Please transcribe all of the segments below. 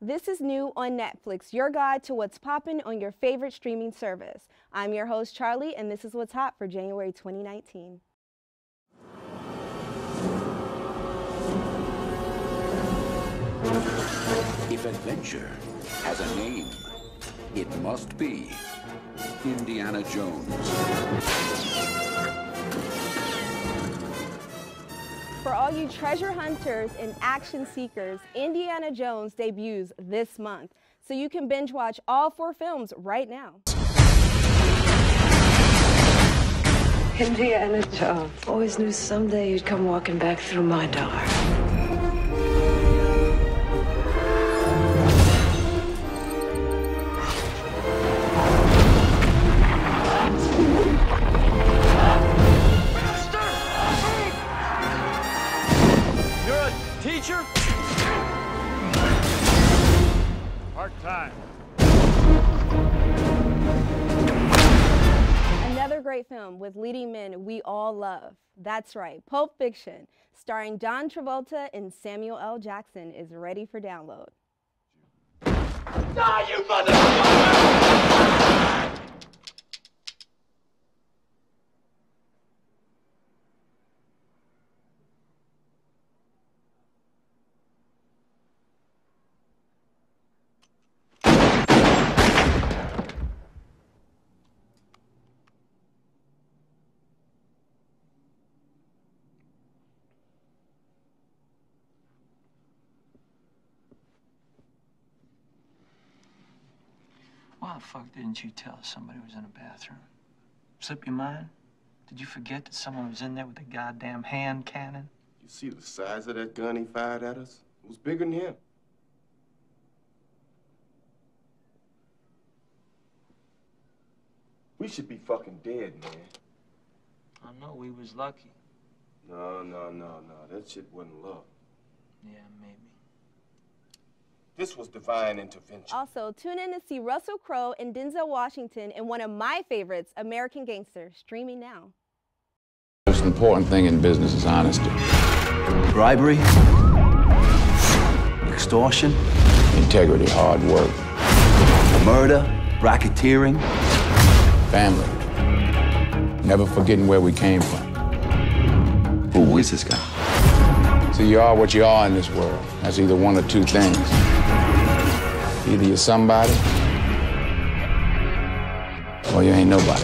This is new on Netflix, your guide to what's poppin' on your favorite streaming service. I'm your host, Charlie, and this is what's hot for January 2019. If adventure has a name, it must be Indiana Jones. For all you treasure hunters and action seekers, Indiana Jones debuts this month, so you can binge watch all 4 films right now. Indiana Jones. Always knew someday you'd come walking back through my door. Teacher? Part-time. Another great film with leading men we all love. That's right, Pulp Fiction, starring John Travolta and Samuel L. Jackson, is ready for download. Die, you motherfucker! Why the fuck didn't you tell us somebody was in a bathroom? Slip your mind? Did you forget that someone was in there with a goddamn hand cannon? You see the size of that gun he fired at us? It was bigger than him. We should be fucking dead, man. I know, we was lucky. No. That shit wasn't love. Yeah, maybe. This was divine intervention. Also, tune in to see Russell Crowe and Denzel Washington in one of my favorites, American Gangster, streaming now. The most important thing in business is honesty. Bribery, extortion, Integrity, hard work. murder, racketeering. Family. Never forgetting where we came from. Who is this guy? So you are what you are in this world. That's either one or two things. Either you're somebody, or you ain't nobody.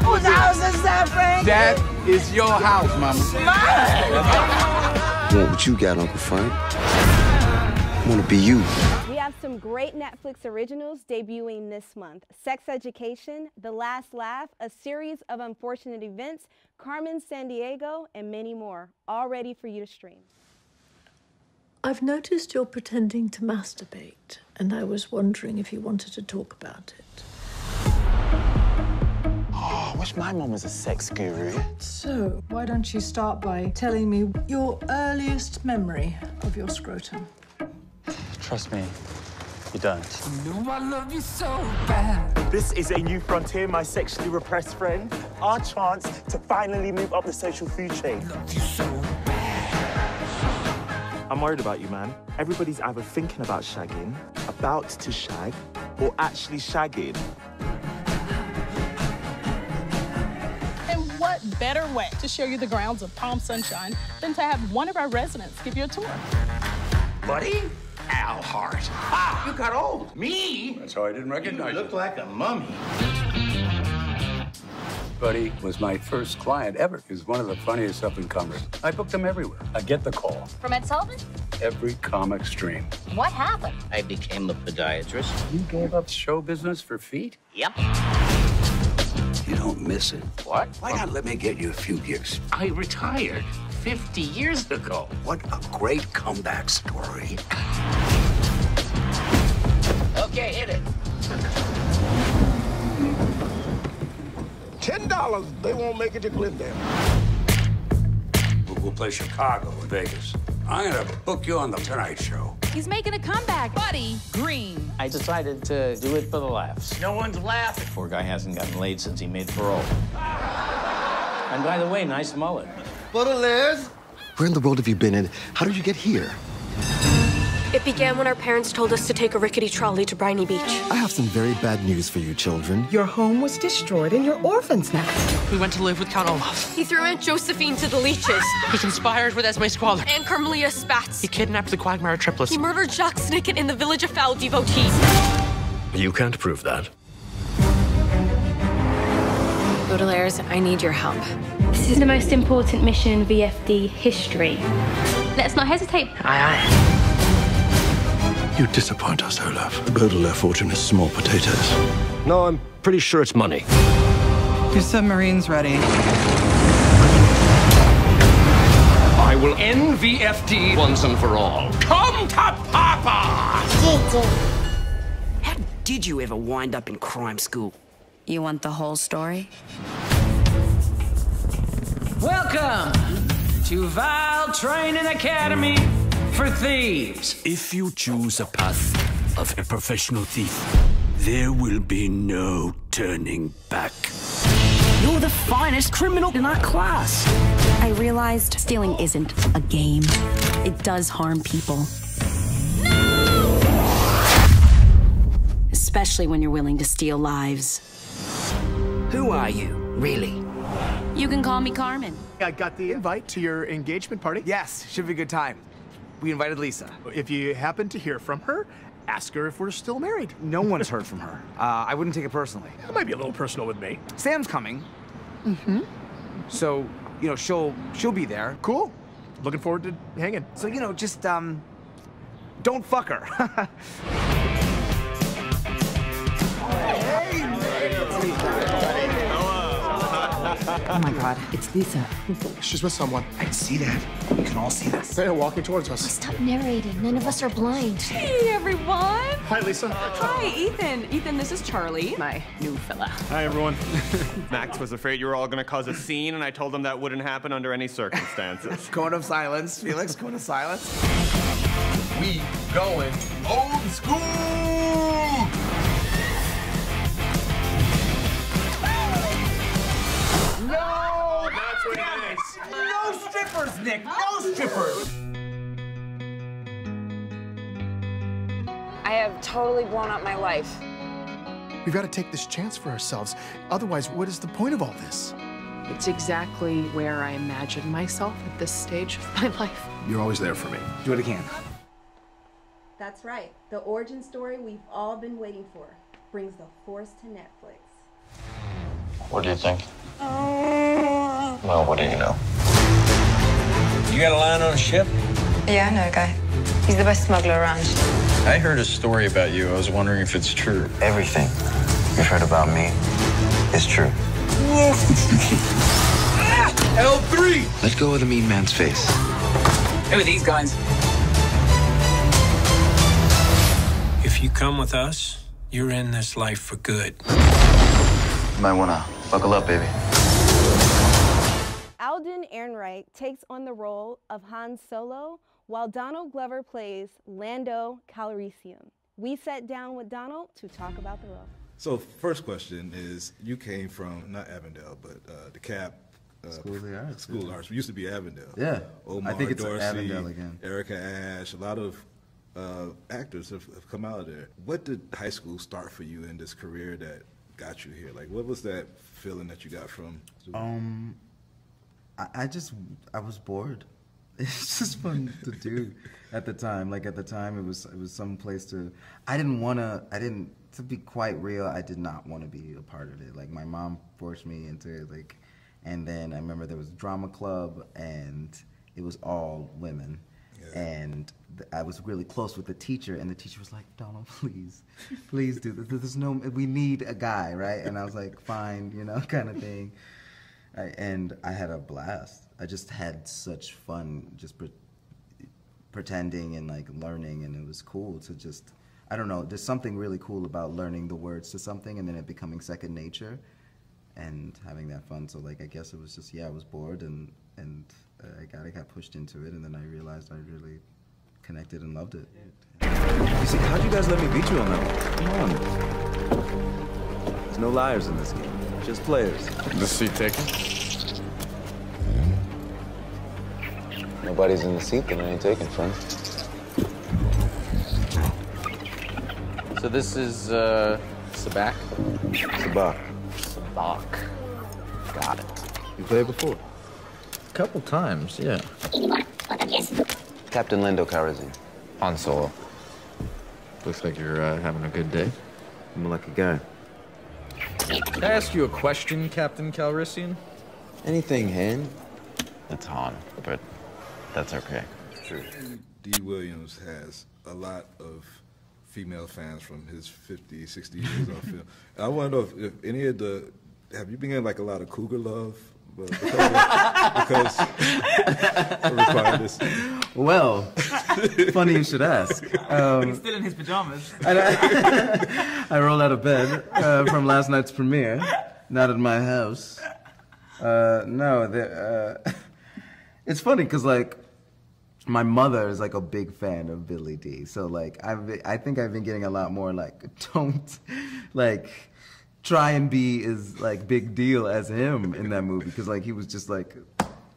Whose house is that, Frank? That is your house, mama. I want what you got, Uncle Frank. I want to be you. We have some great Netflix originals debuting this month. Sex Education, The Last Laugh, A Series of Unfortunate Events, Carmen Sandiego, and many more, all ready for you to stream. I've noticed you're pretending to masturbate, and I was wondering if you wanted to talk about it. Oh, I wish my mom was a sex guru. So, why don't you start by telling me your earliest memory of your scrotum? Trust me, you don't. You know I love you so bad. This is a new frontier, my sexually repressed friend. Our chance to finally move up the social food chain. Love you so bad. I'm worried about you, man. Everybody's either thinking about shagging, about to shag, or actually shagging. And what better way to show you the grounds of Palm Sunshine than to have one of our residents give you a tour? Buddy? Al Hart. Ah, you got old. Me? That's how I didn't recognize You look like a mummy. Buddy was my first client ever. He was one of the funniest up-and-comers. I booked him everywhere. I get the call. From Ed Sullivan? Every comic stream. What happened? I became a podiatrist. You gave up show business for feet? Yep. You don't miss it. What? Why not let me get you a few gigs? I retired 50 years ago. What a great comeback story. Okay, hit it. $10, they won't make it to Glendale. We'll play Chicago and Vegas. I'm gonna book you on the Tonight Show. He's making a comeback. Buddy Green. I decided to do it for the laughs. No one's laughing. Poor guy hasn't gotten laid since he made parole. And by the way, nice mullet. Baudelaires? Where in the world have you been and how did you get here? It began when our parents told us to take a rickety trolley to Briny Beach. I have some very bad news for you, children. Your home was destroyed and you're orphans now. We went to live with Count Olaf. He threw Aunt Josephine to the leeches. He conspired with Esme Squalor. And Carmelia Spats. He kidnapped the Quagmire triplets. He murdered Jacques Snicket in the village of foul devotees. You can't prove that. Baudelaires, I need your help. This is the most important mission in VFD history. Let's not hesitate. Aye, aye. You disappoint us, Olaf. The Baudelaire fortune is small potatoes. No, I'm pretty sure it's money. Your submarine's ready. I will end VFD once and for all. Come to Papa! How did you ever wind up in crime school? You want the whole story? Welcome to Vile Training Academy for Thieves. If you choose a path of a professional thief, there will be no turning back. You're the finest criminal in our class. I realized stealing isn't a game. It does harm people. No! Especially when you're willing to steal lives. Who are you, really? You can call me Carmen. I got the invite to your engagement party. Yes, should be a good time. We invited Lisa. If you happen to hear from her, ask her if we're still married. No one's heard from her. I wouldn't take it personally. It might be a little personal with me. Sam's coming. Mm-hmm. So, you know, she'll be there. Cool. Looking forward to hanging. So, you know, just, don't fuck her. Oh my God, it's Lisa. She's with someone. I can see that. We can all see this. They're walking towards us. Stop narrating. None of us are blind. Hey, everyone. Hi, Lisa. Hi, Ethan. Ethan, this is Charlie, my new fella. Hi, everyone. Max was afraid you were all going to cause a scene, and I told him that wouldn't happen under any circumstances. Cone of silence. Felix, cone of silence. We going old school! No! That's what it is. No strippers, Nick. No strippers. I have totally blown up my life. We've got to take this chance for ourselves. Otherwise, what is the point of all this? It's exactly where I imagined myself at this stage of my life. You're always there for me. Do it again. That's right. The origin story we've all been waiting for brings the Force to Netflix. What do you think? Well, what do you know? You got a line on a ship? Yeah, I know a guy. He's the best smuggler around. I heard a story about you. I was wondering if it's true. Everything you've heard about me is true. L3! Let go of the mean man's face. Who are these guys? If you come with us, you're in this life for good. You might wanna buckle up, baby. Alden Ehrenreich takes on the role of Han Solo, while Donald Glover plays Lando Calrissian. We sat down with Donald to talk about the role. So first question is, you came from, not Avondale, but the CAP. School of the Arts. School of the Arts. We used to be Avondale. Yeah. Omar I think it's Dorsey, Avondale again. Erica Ash, a lot of actors have come out of there. What did high school start for you in this career that got you here? Like, what was that feeling that you got from? I was bored. It's just fun to do at the time. Like at the time, it was some place to. To be quite real, I did not want to be a part of it. Like my mom forced me into it. Like, and then I remember there was a drama club, and it was all women. Yeah. And I was really close with the teacher, and the teacher was like, "Donald, please do this. There's no. We need a guy, right?" And I was like, "Fine, you know," kind of thing. And I had a blast. I just had such fun just pretending and like learning, and it was cool to just, I don't know, there's something really cool about learning the words to something and then it becoming second nature and having that fun. So like, I guess it was just, I was bored and I got pushed into it, and then I realized I really connected and loved it. You see, how'd you guys let me beat you on that one? Come on. There's no liars in this game, just players. The seat taken? Nobody's in the seat that I ain't taking from. So this is, Sabak? Sabak. Sabak. Got it. You played before? A couple times, yeah. Captain Lindo Calrissian. Han Solo. Looks like you're having a good day. I'm a lucky guy. Can I ask you a question, Captain Calrissian? Anything, Han? That's Han, but that's okay. Sure. D. Williams has a lot of female fans from his 50, 60 years on film. And I want to know if any of the, have you been getting like a lot of cougar love? Because required this. Well, funny you should ask. He's still in his pajamas. I rolled out of bed from last night's premiere, not at my house. It's funny because like my mother is like a big fan of Billy D. So like I think I've been getting a lot more like don't like try and be as like big deal as him in that movie because like he was just like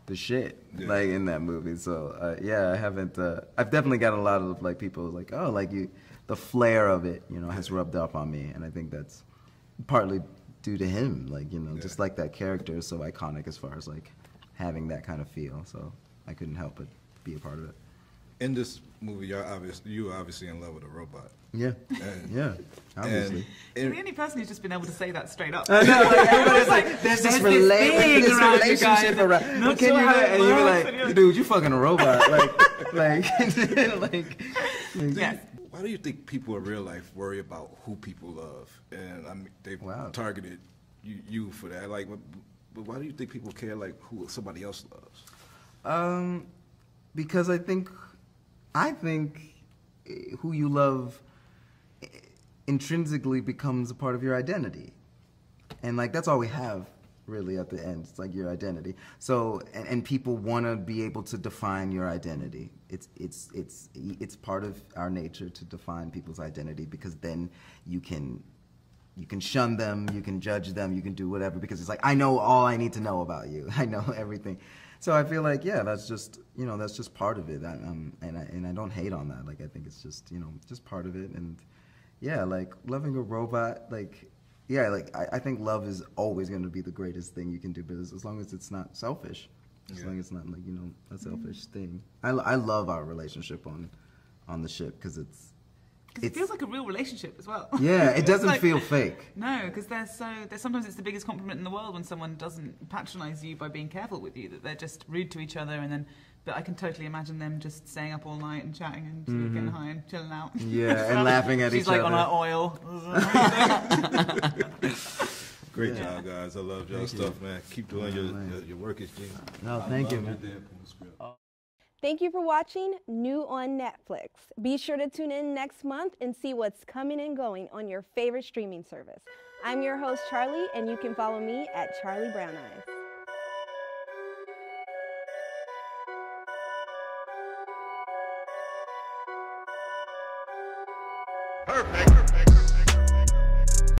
the shit like in that movie. So yeah, I haven't. I've definitely got a lot of like people like oh like you the flair of it has rubbed off on me, and I think that's partly due to him. Like just like that character is so iconic as far as like having that kind of feel. So I couldn't help but be a part of it. In this movie, you were obviously in love with a robot. Yeah, yeah, obviously. You're the only person who's just been able to say that straight up. I know, like everybody's like, there's this relationship around. Not Can sure you how and it you be works, like, dude, you fucking a robot, like. Yes. Why do you think people in real life worry about who people love? And I mean, they've targeted you for that. Like, but why do you think people care like who somebody else loves? Because I think who you love intrinsically becomes a part of your identity, and like that's all we have really at the end. It's like your identity. So and people want to be able to define your identity. It's part of our nature to define people's identity because then you can shun them, you can judge them, you can do whatever because it's like I know all I need to know about you. I know everything. So I feel like that's just that's just part of it. And I don't hate on that. Like I think it's just just part of it. And yeah, like loving a robot, like yeah, like I think love is always going to be the greatest thing you can do, but as long as it's not selfish, as long as it's not like a selfish thing. I love our relationship on the ship because it feels like a real relationship as well. Yeah, it doesn't feel fake. No, because sometimes it's the biggest compliment in the world when someone doesn't patronize you by being careful with you, that they're just rude to each other, and then. But I can totally imagine them just staying up all night and chatting and getting high and chilling out. Yeah, and laughing at each other. She's like on her oil. Great job, guys. I love y'all stuff, man. Keep doing your work, Gene. No, thank you, man. Thank you for watching New on Netflix. Be sure to tune in next month and see what's coming and going on your favorite streaming service. I'm your host, Charlie, and you can follow me at Charlie Brown Eyes. Perfect.